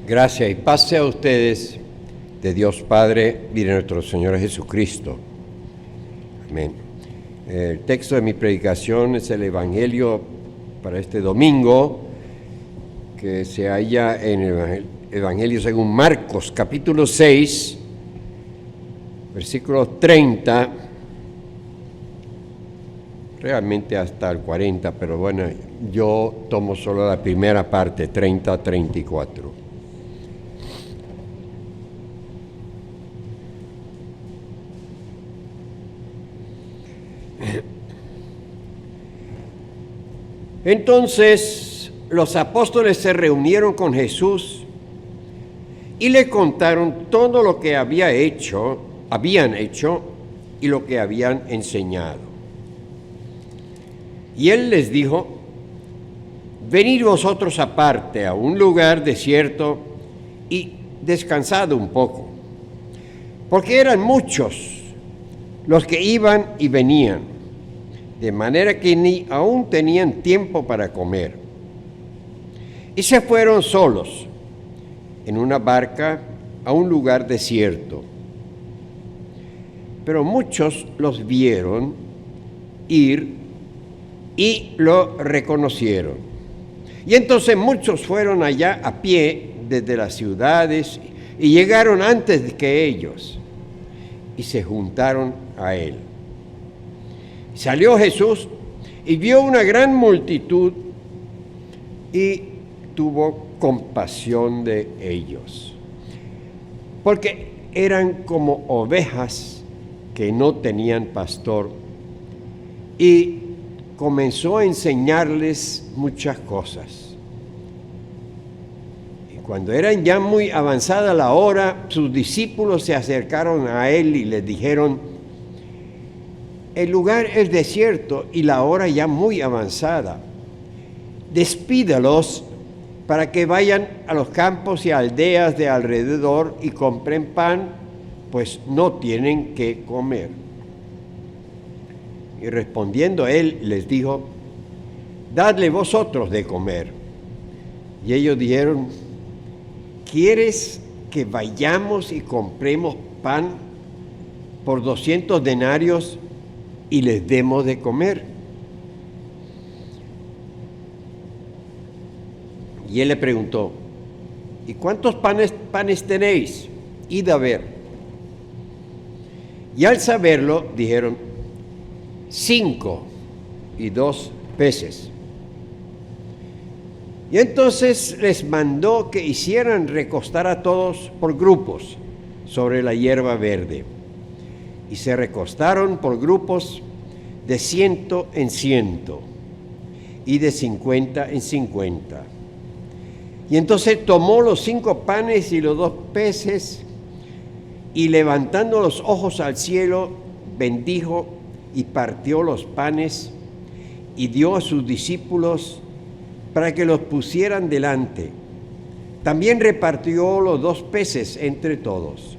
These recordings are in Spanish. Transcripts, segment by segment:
Gracia y paz sea a ustedes de Dios Padre y de nuestro Señor Jesucristo. Amén. El texto de mi predicación es el Evangelio para este domingo, que se halla en el Evangelio según Marcos, capítulo 6, versículo 30, realmente hasta el 40, pero bueno, yo tomo solo la primera parte, 30 a 34. Entonces los apóstoles se reunieron con Jesús y le contaron todo lo que habían hecho y lo que habían enseñado. Y él les dijo: venid vosotros aparte a un lugar desierto y descansad un poco, porque eran muchos los que iban y venían, de manera que ni aún tenían tiempo para comer. Y se fueron solos en una barca a un lugar desierto. Pero muchos los vieron ir y lo reconocieron. Y entonces muchos fueron allá a pie desde las ciudades y llegaron antes que ellos y se juntaron a él. Salió Jesús y vio una gran multitud y tuvo compasión de ellos, porque eran como ovejas que no tenían pastor, y comenzó a enseñarles muchas cosas. Y cuando eran ya muy avanzada la hora, sus discípulos se acercaron a él y les dijeron: el lugar es desierto y la hora ya muy avanzada. Despídalos para que vayan a los campos y aldeas de alrededor y compren pan, pues no tienen qué comer. Y respondiendo él les dijo: dadle vosotros de comer. Y ellos dijeron: ¿quieres que vayamos y compremos pan por 200 denarios y les demos de comer? Y él le preguntó: ¿y cuántos panes tenéis? Id a ver. Y al saberlo dijeron: 5 y 2 peces. Y entonces les mandó que hicieran recostar a todos por grupos sobre la hierba verde. Y se recostaron por grupos de 100 en 100 y de 50 en 50. Y entonces tomó los 5 panes y los 2 peces y, levantando los ojos al cielo, bendijo y partió los panes y dio a sus discípulos para que los pusieran delante. También repartió los 2 peces entre todos.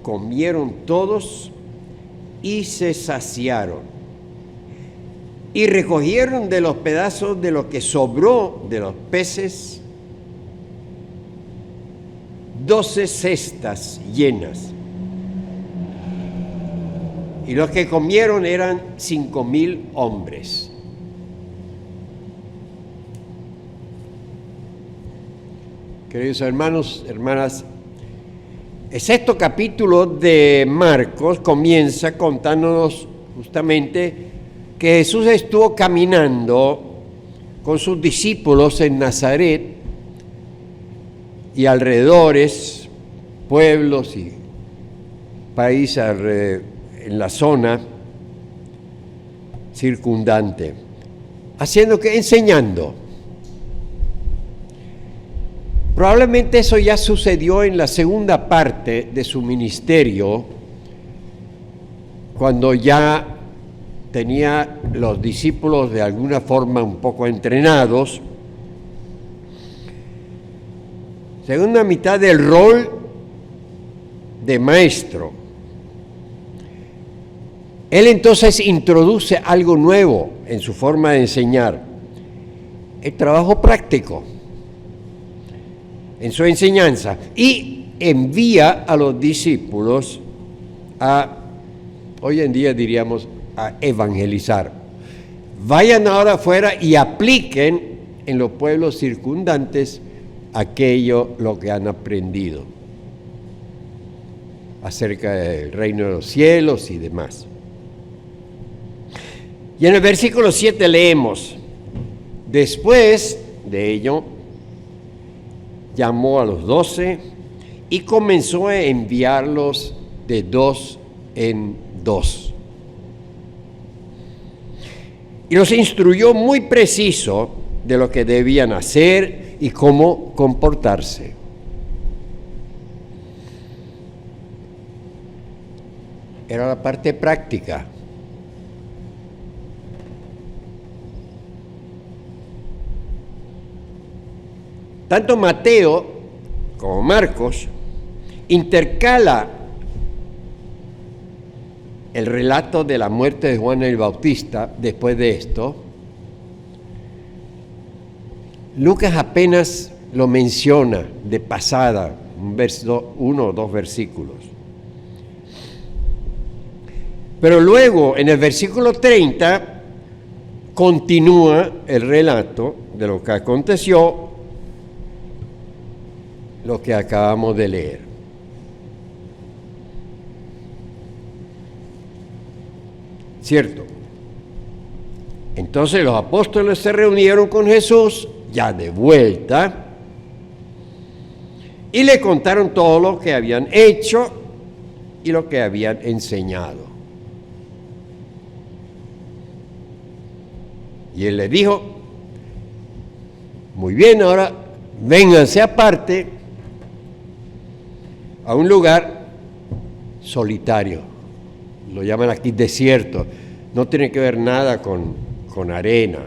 Comieron todos y se saciaron. Y recogieron de los pedazos de lo que sobró de los peces 12 cestas llenas. Y los que comieron eran 5,000 hombres. Queridos hermanos, hermanas, el 6º capítulo de Marcos comienza contándonos justamente que Jesús estuvo caminando con sus discípulos en Nazaret y alrededores, pueblos y países en la zona circundante, enseñando. Probablemente eso ya sucedió en la segunda parte de su ministerio, cuando ya tenía los discípulos de alguna forma un poco entrenados. Segunda mitad del rol de maestro. Él entonces introduce algo nuevo en su forma de enseñar: el trabajo práctico. en su enseñanza y envía a los discípulos hoy en día diríamos, a evangelizar. Vayan ahora afuera y apliquen en los pueblos circundantes lo que han aprendido acerca del reino de los cielos y demás. Y en el versículo 7 leemos: después de ello, llamó a los 12 y comenzó a enviarlos de 2 en 2. Y los instruyó muy preciso de lo que debían hacer y cómo comportarse. Era la parte práctica. Tanto Mateo como Marcos intercala el relato de la muerte de Juan el Bautista. Después de esto, Lucas apenas lo menciona de pasada, uno o dos versículos. Pero luego, en el versículo 30, continúa el relato de lo que aconteció, lo que acabamos de leer. ¿Cierto? Entonces los apóstoles se reunieron con Jesús, ya de vuelta, y le contaron todo lo que habían hecho y lo que habían enseñado. Y él les dijo: muy bien, ahora vénganse aparte a un lugar solitario. Lo llaman aquí desierto. No tiene que ver nada con arena.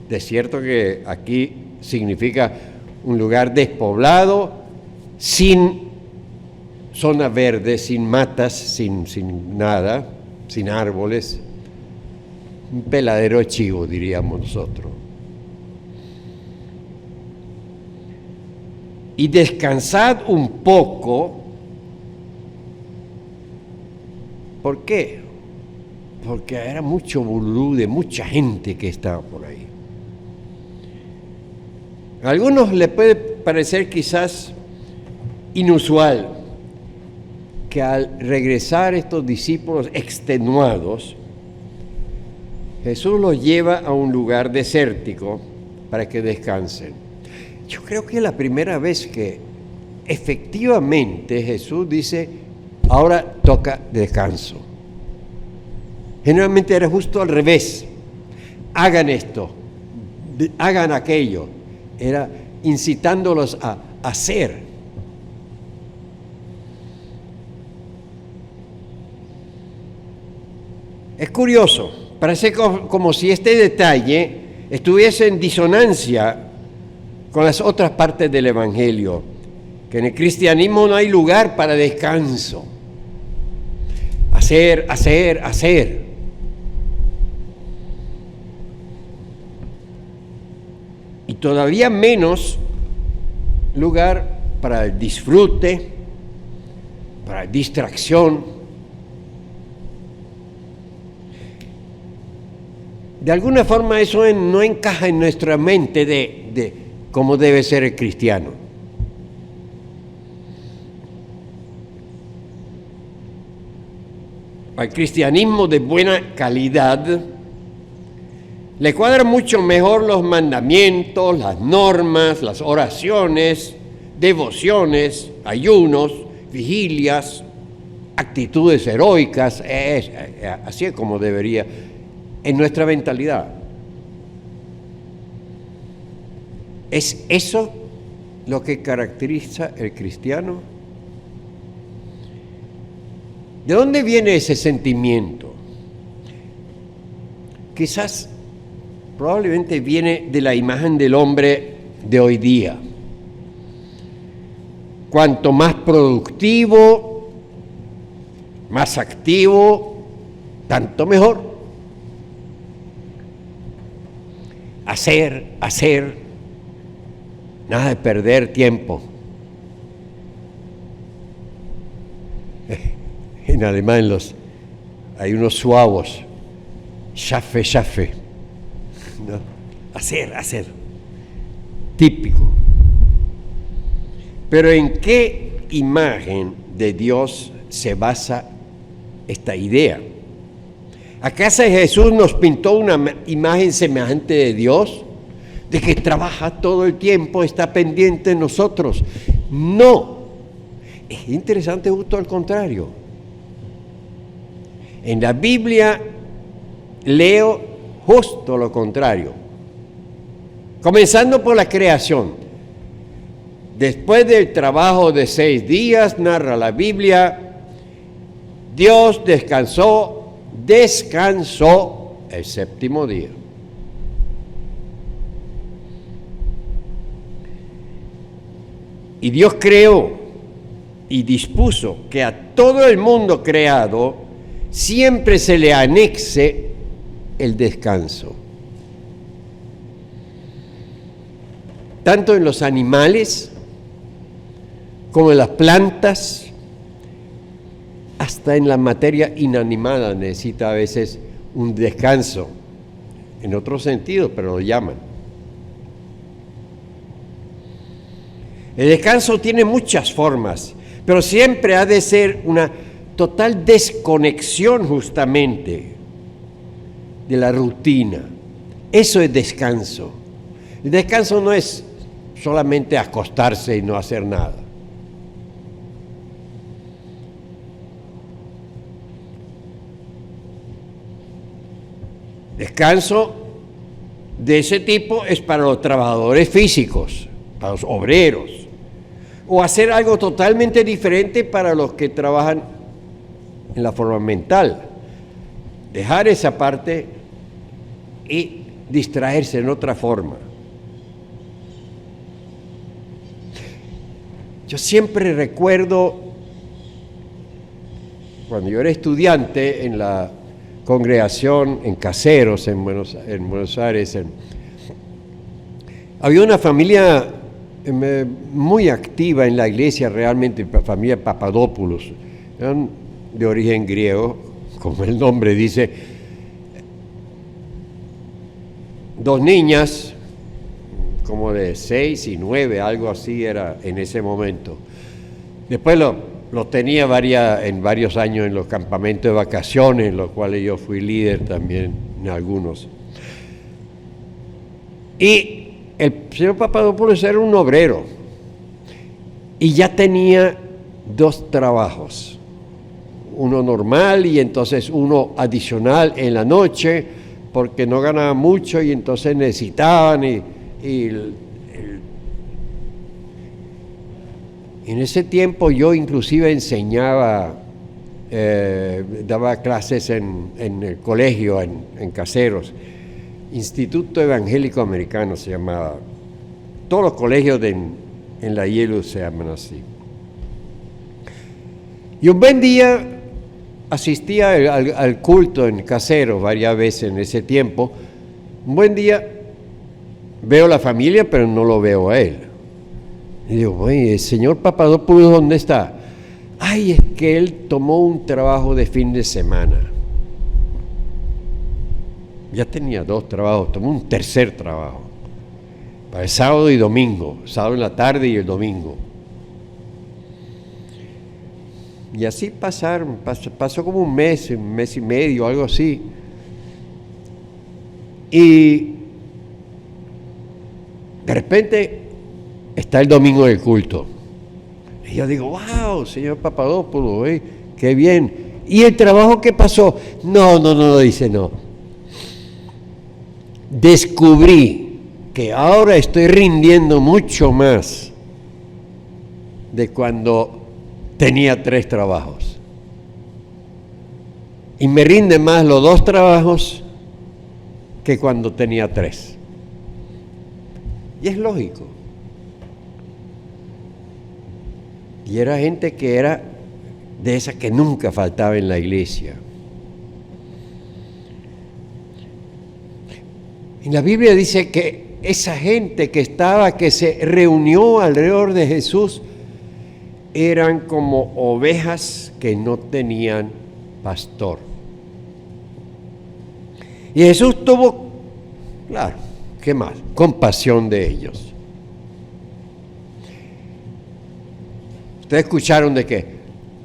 Desierto, que aquí significa un lugar despoblado, sin zona verde, sin matas, sin nada, sin árboles. Un peladero de chivo, diríamos nosotros. Y descansad un poco. ¿Por qué? Porque era mucho bululú de mucha gente que estaba por ahí. A algunos les puede parecer quizás inusual que al regresar estos discípulos extenuados, Jesús los lleva a un lugar desértico para que descansen. Yo creo que es la primera vez que efectivamente Jesús dice: ahora toca descanso. Generalmente era justo al revés. Hagan esto, hagan aquello. Era incitándolos a hacer. Es curioso, parece como si este detalle estuviese en disonancia con las otras partes del Evangelio, que en el cristianismo no hay lugar para descanso. Hacer, hacer, hacer. Y todavía menos lugar para el disfrute, para la distracción. De alguna forma eso no encaja en nuestra mente de cómo debe ser el cristiano. Al cristianismo de buena calidad le cuadran mucho mejor los mandamientos, las normas, las oraciones, devociones, ayunos, vigilias, actitudes heroicas. Así es como debería, en nuestra mentalidad. ¿Es eso lo que caracteriza el cristiano? ¿De dónde viene ese sentimiento? Quizás, probablemente viene de la imagen del hombre de hoy día. Cuanto más productivo, más activo, tanto mejor. Hacer, nada de perder tiempo. en alemán hay unos suavos, schaffe, ¿no? Hacer, típico. Pero ¿en qué imagen de Dios se basa esta idea? ¿Acaso Jesús nos pintó una imagen semejante de Dios? De que trabaja todo el tiempo, está pendiente de nosotros. No. Es interesante, justo al contrario. En la Biblia leo justo lo contrario. Comenzando por la creación. Después del trabajo de 6 días, narra la Biblia, Dios descansó el séptimo día. Y Dios creó y dispuso que a todo el mundo creado siempre se le anexe el descanso. Tanto en los animales como en las plantas, hasta en la materia inanimada necesita a veces un descanso, en otro sentido, pero lo llaman. El descanso tiene muchas formas, pero siempre ha de ser una total desconexión justamente de la rutina. Eso es descanso. El descanso no es solamente acostarse y no hacer nada. Descanso de ese tipo es para los trabajadores físicos, para los obreros, o hacer algo totalmente diferente para los que trabajan en la forma mental. Dejar esa parte y distraerse en otra forma. Yo siempre recuerdo, cuando yo era estudiante en la congregación en Caseros, en Buenos Aires, había una familia muy activa en la iglesia, realmente, familia Papadopoulos, eran de origen griego, como el nombre dice, 2 niñas, como de 6 y 9, algo así era en ese momento. Después lo tenía en varios años en los campamentos de vacaciones, en los cuales yo fui líder también en algunos. Y el señor Papadopoulos era un obrero y ya tenía 2 trabajos, uno normal y entonces uno adicional en la noche, porque no ganaba mucho y entonces necesitaban en ese tiempo yo inclusive enseñaba, daba clases en el colegio, en Caseros, Instituto Evangélico Americano se llamaba. Todos los colegios en la IELU se llaman así. Y un buen día asistía al culto en Caseros varias veces en ese tiempo. Un buen día veo la familia, pero no lo veo a él. Y digo, oye, el señor Papadopoulos, ¿dónde está? Ay, es que él tomó un trabajo de fin de semana. Ya tenía 2 trabajos, tomó un tercer trabajo. Para el sábado y domingo, sábado en la tarde y el domingo. Y así pasó como un mes y medio, algo así. Y de repente está el domingo del culto. Y yo digo, wow, señor Papadopoulos, qué bien. ¿Y el trabajo qué pasó? No, dice no. Descubrí que ahora estoy rindiendo mucho más de cuando tenía 3 trabajos. Y me rinden más los 2 trabajos que cuando tenía 3. Y es lógico. Y era gente que era de esa que nunca faltaba en la iglesia. Y la Biblia dice que esa gente que se reunió alrededor de Jesús, eran como ovejas que no tenían pastor. Y Jesús tuvo, claro, ¿qué más? Compasión de ellos. Ustedes escucharon de que,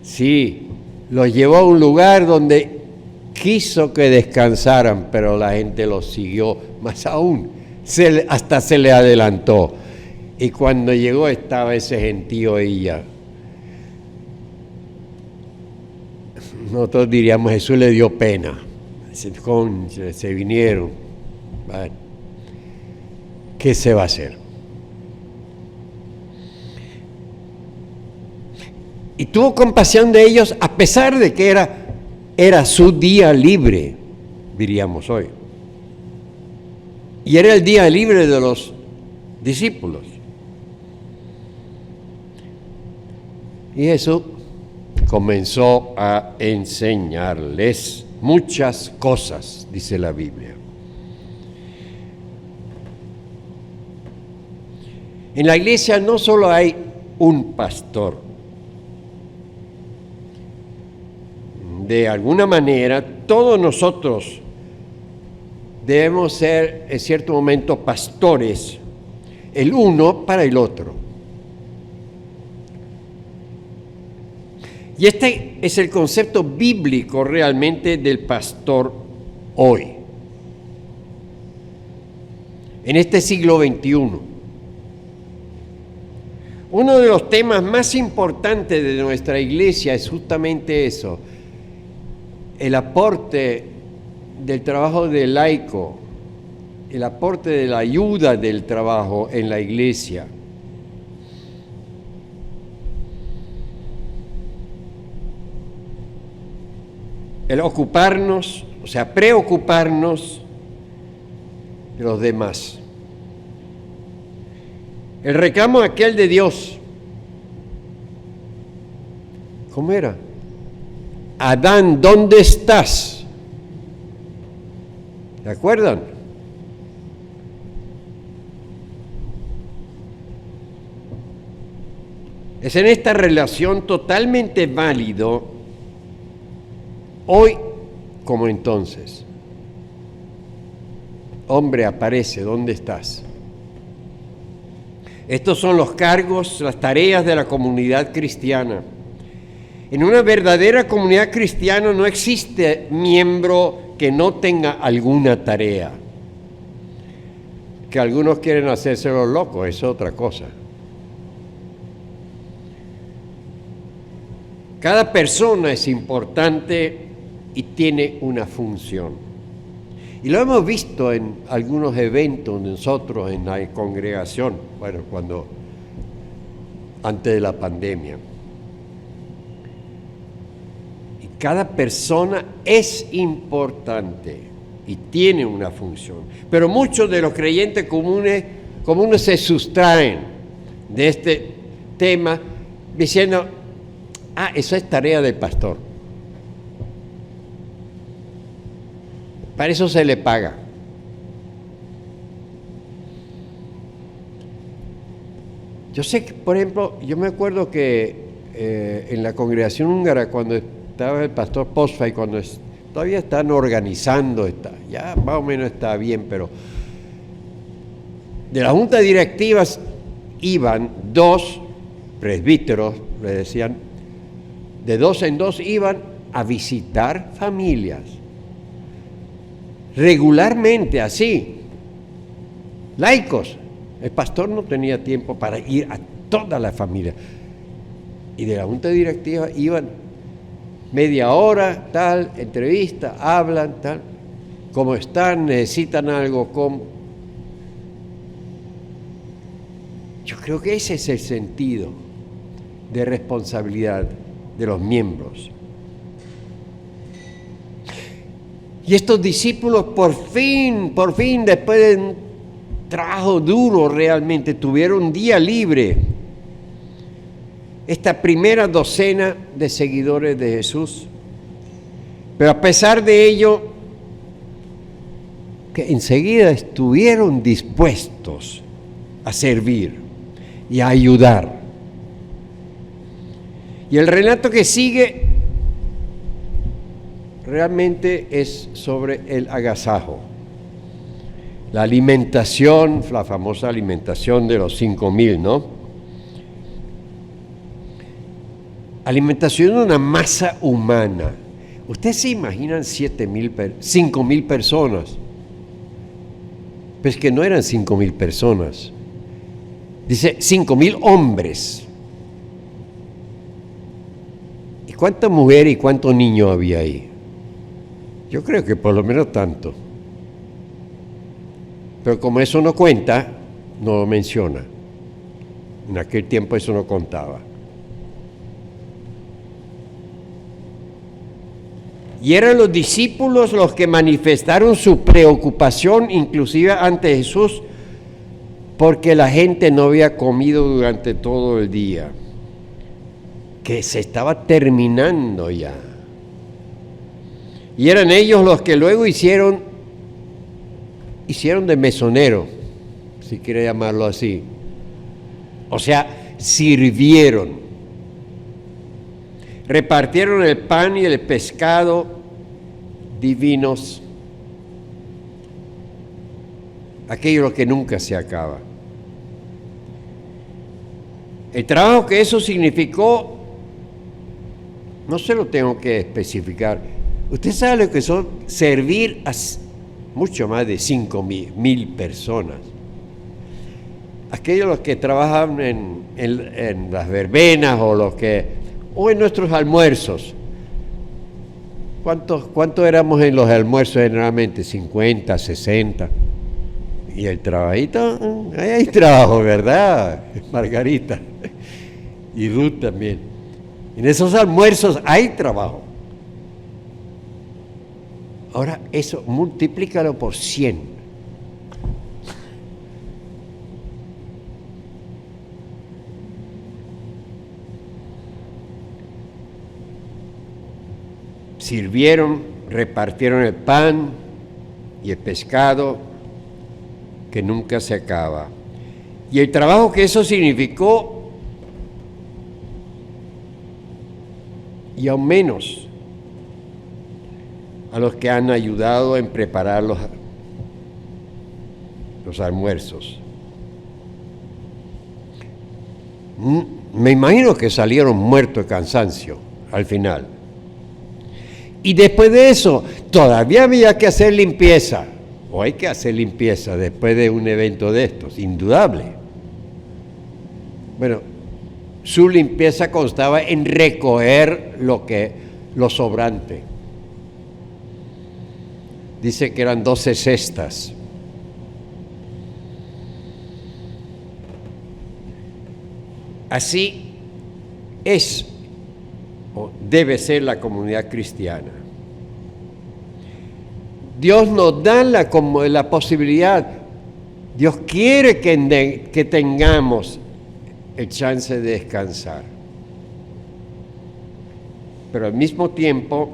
sí, los llevó a un lugar donde quiso que descansaran, pero la gente los siguió, más aún, hasta se le adelantó. Y cuando llegó estaba ese gentío ahí ya. Nosotros diríamos, Jesús le dio pena. Se vinieron. Bueno, ¿qué se va a hacer? Y tuvo compasión de ellos a pesar de que era su día libre, diríamos hoy. Y era el día libre de los discípulos. Y Jesús comenzó a enseñarles muchas cosas, dice la Biblia. En la iglesia no solo hay un pastor. De alguna manera, todos nosotros debemos ser, en cierto momento, pastores, el uno para el otro. Y este es el concepto bíblico realmente del pastor hoy, en este siglo XXI. Uno de los temas más importantes de nuestra iglesia es justamente eso, el aporte del trabajo del laico, el aporte de la ayuda del trabajo en la iglesia. El ocuparnos, o sea, preocuparnos de los demás. El reclamo aquel de Dios. ¿Cómo era? Adán, ¿dónde estás? ¿Se acuerdan? Es en esta relación totalmente válido hoy como entonces. Hombre, aparece, ¿dónde estás? Estos son los cargos, las tareas de la comunidad cristiana. En una verdadera comunidad cristiana no existe miembro que no tenga alguna tarea. Que algunos quieren hacerse los locos, es otra cosa. Cada persona es importante y tiene una función. Y lo hemos visto en algunos eventos nosotros en la congregación, bueno, antes de la pandemia. Y cada persona es importante y tiene una función. Pero muchos de los creyentes comunes se sustraen de este tema diciendo, eso es tarea del pastor. Para eso se le paga. Yo sé que, por ejemplo, yo me acuerdo que en la congregación húngara, cuando estaba el pastor Postfai, todavía están organizando, ya más o menos está bien, pero de la junta directiva iban 2 presbíteros, le decían, de 2 en 2 iban a visitar familias. Regularmente así, laicos. El pastor no tenía tiempo para ir a toda la familia. Y de la junta directiva iban media hora, tal, entrevista, hablan, tal, cómo están, necesitan algo, cómo. Yo creo que ese es el sentido de responsabilidad de los miembros. Y estos discípulos por fin, después de un trabajo duro realmente, tuvieron un día libre. Esta primera docena de seguidores de Jesús. Pero a pesar de ello, que enseguida estuvieron dispuestos a servir y a ayudar. Y el relato que sigue realmente es sobre el agasajo. La alimentación, la famosa alimentación de los 5,000, ¿no? Alimentación de una masa humana. ¿Ustedes se imaginan 5,000 personas? Pues que no eran 5,000 personas. Dice 5,000 hombres. ¿Y cuánta mujer y cuánto niño había ahí? Yo creo que por lo menos tanto. Pero como eso no cuenta, no lo menciona. En aquel tiempo eso no contaba. Y eran los discípulos los que manifestaron su preocupación, inclusive ante Jesús, porque la gente no había comido durante todo el día, que se estaba terminando ya. Y eran ellos los que luego hicieron de mesonero, si quiere llamarlo así. O sea, sirvieron. Repartieron el pan y el pescado divinos. Aquello que nunca se acaba. El trabajo que eso significó, no se lo tengo que especificar. Usted sabe lo que son servir a mucho más de 5,000 personas. Aquellos los que trabajan en las verbenas o en nuestros almuerzos. ¿Cuántos éramos en los almuerzos generalmente? 50, 60. Y el trabajito, ahí hay trabajo, ¿verdad? Margarita y Ruth también. En esos almuerzos hay trabajo. Ahora eso, multiplícalo por 100. Sirvieron, repartieron el pan y el pescado que nunca se acaba. Y el trabajo que eso significó, y aún menos a los que han ayudado en preparar los almuerzos. Me imagino que salieron muertos de cansancio al final. Y después de eso, todavía había que hacer limpieza, o hay que hacer limpieza después de un evento de estos, indudable. Bueno, su limpieza constaba en recoger lo sobrante. Dice que eran 12 cestas. Así es o debe ser la comunidad cristiana. Dios nos da la posibilidad, Dios quiere que tengamos el chance de descansar. Pero al mismo tiempo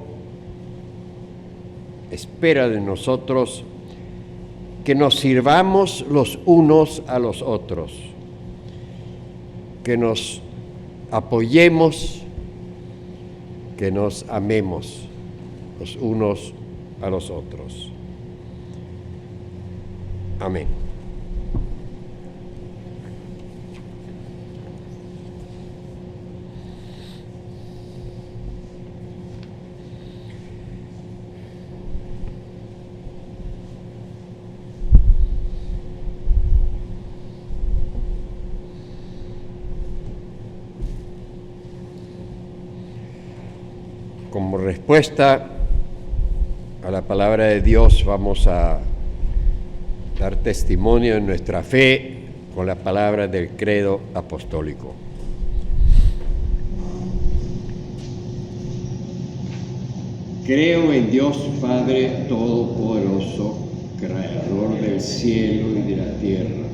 espera de nosotros que nos sirvamos los unos a los otros, que nos apoyemos, que nos amemos los unos a los otros. Amén. Como respuesta a la palabra de Dios, vamos a dar testimonio de nuestra fe con la palabra del credo apostólico. Creo en Dios Padre Todopoderoso, Creador del cielo y de la tierra,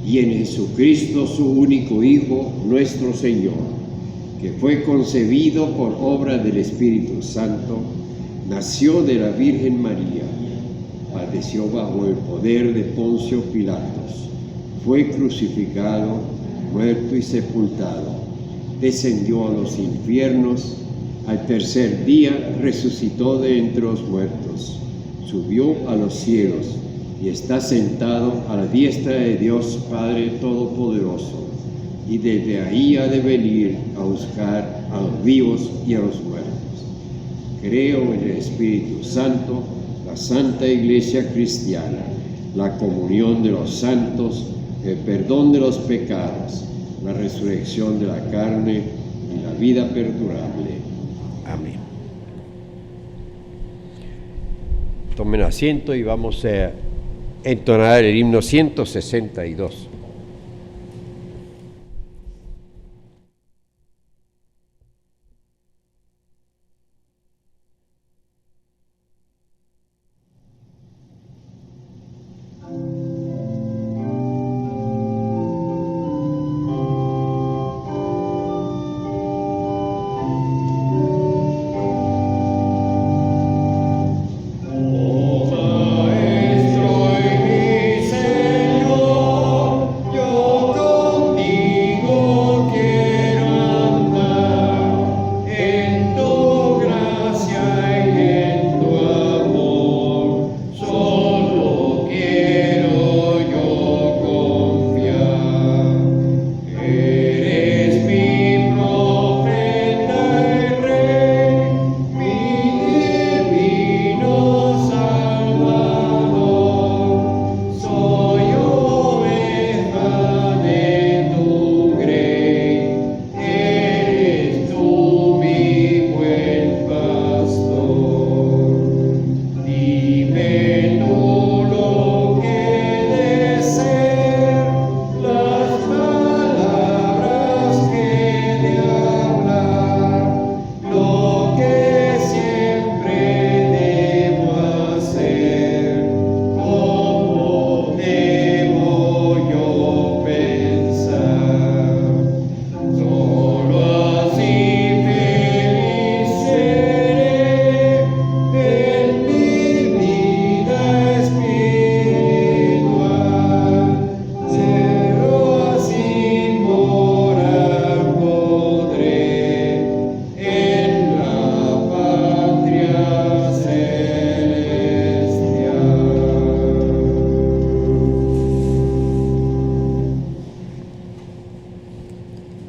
y en Jesucristo, su único Hijo, nuestro Señor, que fue concebido por obra del Espíritu Santo, nació de la Virgen María, padeció bajo el poder de Poncio Pilatos, fue crucificado, muerto y sepultado, descendió a los infiernos, al tercer día resucitó de entre los muertos, subió a los cielos y está sentado a la diestra de Dios Padre Todopoderoso, y desde ahí ha de venir a buscar a los vivos y a los muertos. Creo en el Espíritu Santo, la Santa Iglesia Cristiana, la comunión de los santos, el perdón de los pecados, la resurrección de la carne y la vida perdurable. Amén. Tomen asiento y vamos a entonar el himno 162.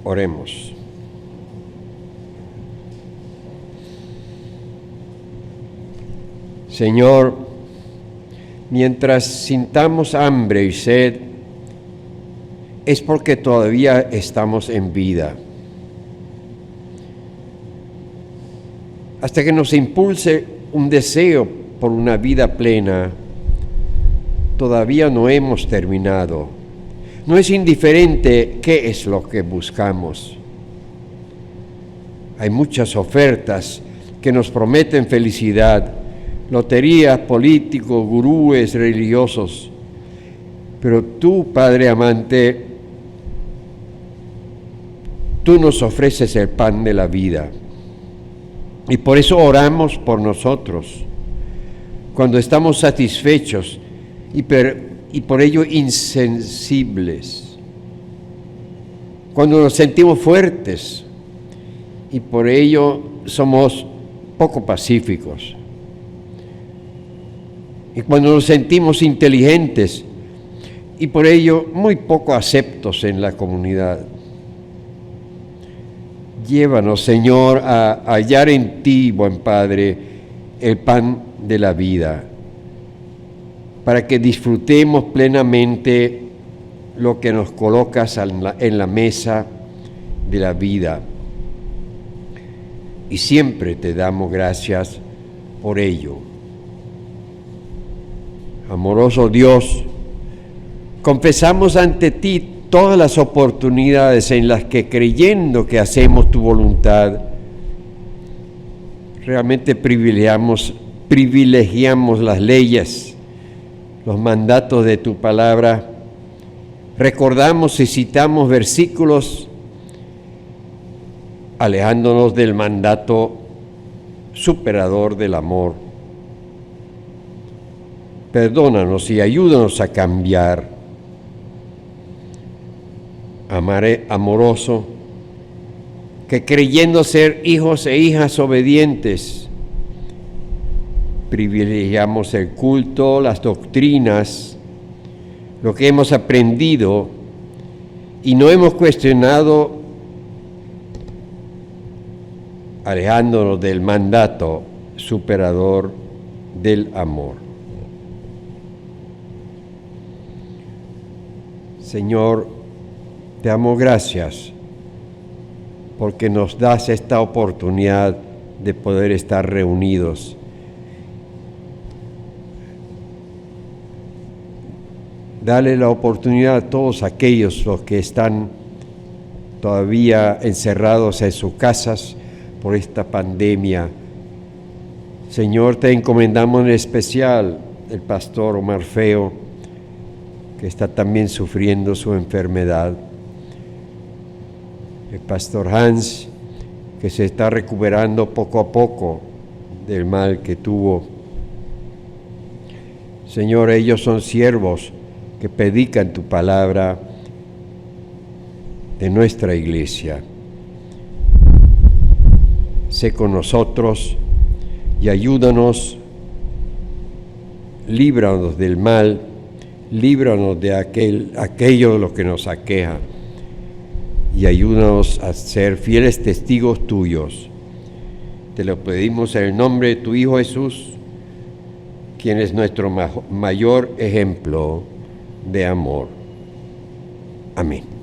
Oremos. Señor, mientras sintamos hambre y sed, es porque todavía estamos en vida. Hasta que nos impulse un deseo por una vida plena, todavía no hemos terminado. No es indiferente qué es lo que buscamos. Hay muchas ofertas que nos prometen felicidad, loterías, políticos, gurúes religiosos. Pero tú, Padre amante, tú nos ofreces el pan de la vida. Y por eso oramos por nosotros, cuando estamos satisfechos y por ello insensibles, cuando nos sentimos fuertes y por ello somos poco pacíficos, y cuando nos sentimos inteligentes y por ello muy poco aceptos en la comunidad. Llévanos, Señor, a hallar en ti, buen Padre, el pan de la vida, para que disfrutemos plenamente lo que nos colocas en la mesa de la vida. Y siempre te damos gracias por ello. Amoroso Dios, confesamos ante ti todas las oportunidades en las que, creyendo que hacemos tu voluntad, realmente privilegiamos las leyes, los mandatos de tu palabra. Recordamos y citamos versículos alejándonos del mandato superador del amor. Perdónanos y ayúdanos a cambiar. Amoroso, que creyendo ser hijos e hijas obedientes, privilegiamos el culto, las doctrinas, lo que hemos aprendido y no hemos cuestionado, alejándonos del mandato superador del amor. Señor, te damos gracias porque nos das esta oportunidad de poder estar reunidos. Dale la oportunidad a todos aquellos los que están todavía encerrados en sus casas por esta pandemia. Señor, te encomendamos en especial el pastor Omar Feo, que está también sufriendo su enfermedad. El pastor Hans, que se está recuperando poco a poco del mal que tuvo. Señor, ellos son siervos que predican tu palabra de nuestra iglesia. Sé con nosotros y ayúdanos, líbranos del mal, líbranos de aquello de lo que nos aqueja y ayúdanos a ser fieles testigos tuyos. Te lo pedimos en el nombre de tu Hijo Jesús, quien es nuestro mayor ejemplo de amor. Amén.